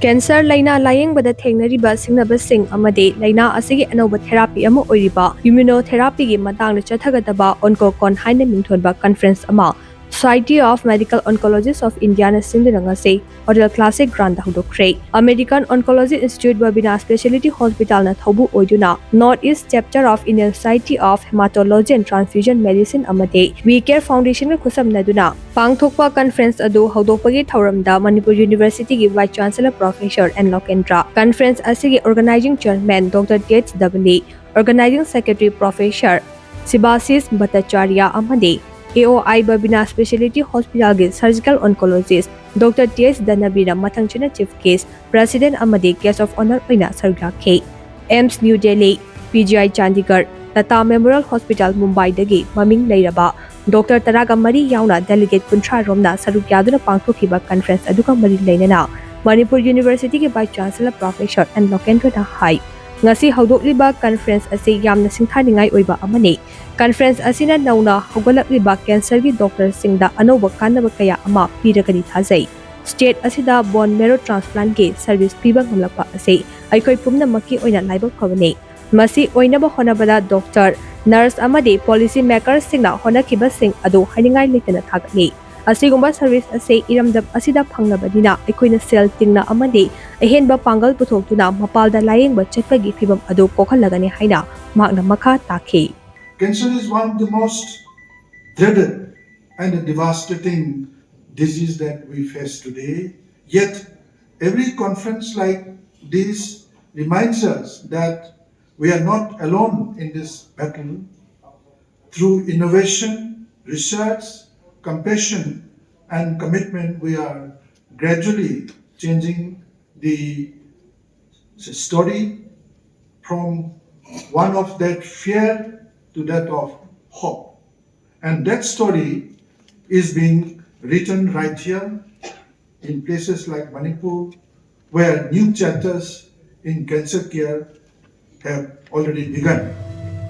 Cancer laina layingbada thengnariba singnabasing amade laina asigi anouba therapy ama oiriba immunotherapy gi matangda CHATHAGADABA Oncocon Haina Mingthonba conference ama Society of Medical Oncologists of India na SHINDUNA ngase Hotel Classic Grande Da Houdok-Khre American Oncology Institute Babina Specialty Hospital na thobu oiduna North East Chapter of Indian Society of Hematology and Transfusion Medicine amade We Care Foundation ga khusamnaduna pangthokpa conference adu haudokpagi thauramda Manipuri University gi Vice Chancellor Professor N. Lokendra conference asigi organizing chairman Dr. THENGNARIBA organizing secretary Professor Sibasis Bhattacharya amade AOI Babina Specialty Hospital ge surgical oncologist Dr. T.S. Danabira Matangchina Chief Case President amade guest of honor oina sargakhe AIMS New Delhi PGI Chandigarh Tata Memorial Hospital Mumbai dagi maming leiraba Dr. Taraga Mari yauna delegate kuntra romna saruk yaduna pangthokhiba conference aduka mari leinana Manipur University ke Vice Chancellor Professor N. Lokendra na hai ngasi haudokliba conference ase yamna singthaningai oiba amani conference asina nauna hogolakliba cancer gi doctor singda anouba kanaba kaya ama piragani thajai state asida bone marrow transplant ge service piba ngamlakpa ase aikoi pumna makki oina laibak phawani masi oinaba honabada doctor nurse amadi policy makers singna honakiba sing adu haningai litana thagani asigumba service ase iramdam asida phangnabadina aikoina sel tingna amadi ahenba pangal puthokuna mapalda layengba chetpagi phibam adu kokhalagani haina magna makha takhi Cancer is one of the most dreaded and devastating disease that we face today. Yet, every conference like this reminds us that we are not alone in this battle. Through innovation, research, compassion, and commitment, we are gradually changing the story from one of that fear to that of hope. And that story is being written right here in places like Manipur, where new chapters in cancer care have already begun.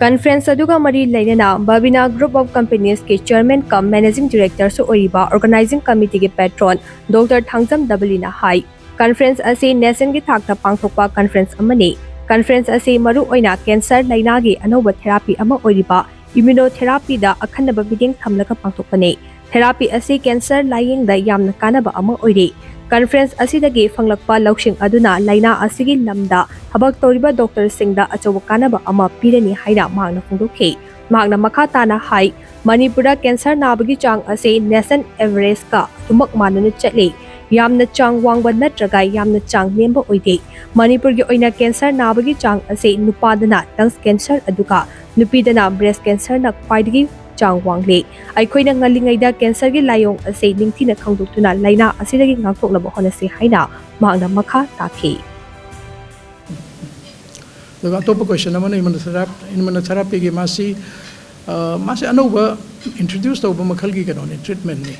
Conference aduga mari lainana Babina Group of Companies ke Chairman cum Managing Director so OIRIBA Organizing Committee ke Patron Dr. Thangzam Dabalina hai Conference ase nation gi thakta pangthokpa conference amani Conference ase maru oina cancer laina gi anouba therapy ama oiriba immunotherapy da akhanaba biding thamlaka pangthokpane therapy ase cancer laying da yamna kanaba ama oire Conference asidagi fanglakpa laushing aduna laina asigi lamda habak toriba doctor singda achoba kanaba ama pirani haina magna phungdokhe magna makha tana hai Manipura cancer nabagi chang ase nation average ka tumak manana chatle yamna chang wangba natraga yamna chang nemba oide Manipur gi oina cancer nabagi chang ase nupadana lungs cancer aduka nupidana breast cancer na kwaidagi chang wangle aikoina ngalingaida cancer gi layong ase ningthina khangdoktuna laina asidagi ngakthoknaba honase haina magna makha takhi the top question amana immunotherapy gi masi anouba introduced to makhal gi kanon treatment ni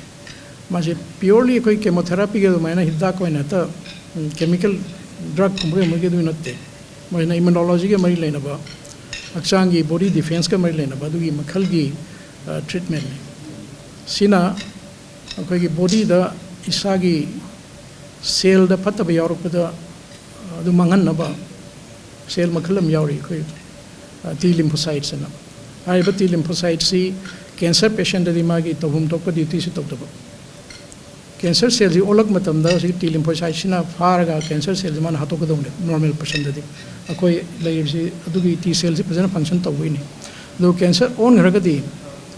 masi purely koi chemotherapy ge maina hidda ko na ta chemical drug kumre mo ge du natte maina immunology ge mari leina ba aksang gi body defense ka mari leina ba du gi makhal gi treatment ni sina koi gi body da isagi cell da phatta ba yorok da du mangan na ba cell makhalam yori koi T lymphocytes na ai ba T lymphocytes si cancer patient da magi tobum tok duty si tok ba cancer cells ji olak matam da si T lymphocytes na faraga cancer cells man hato ko dong normal person da akoi lai si adugi T cells ji pajana function tawai ni do cancer on raga di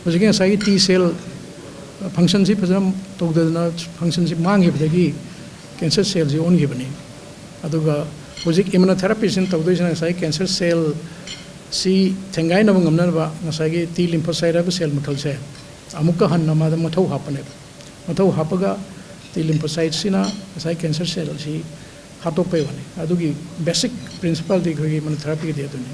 hojike sai T cell function ji pajana tok da na function ji mangi bagi cancer cells ji on gi bani aduga hojik immunotherapy sin tawdoi sana sai cancer cell si thengai na ngamna ba ngasai gi T lymphocyte ba cell mathal se amuka han na ma da mathau hapane mathau hapaga T lymphocyte sina ngasai cancer cell si hatok pe wani adugi basic principle di gi immunotherapy de aduni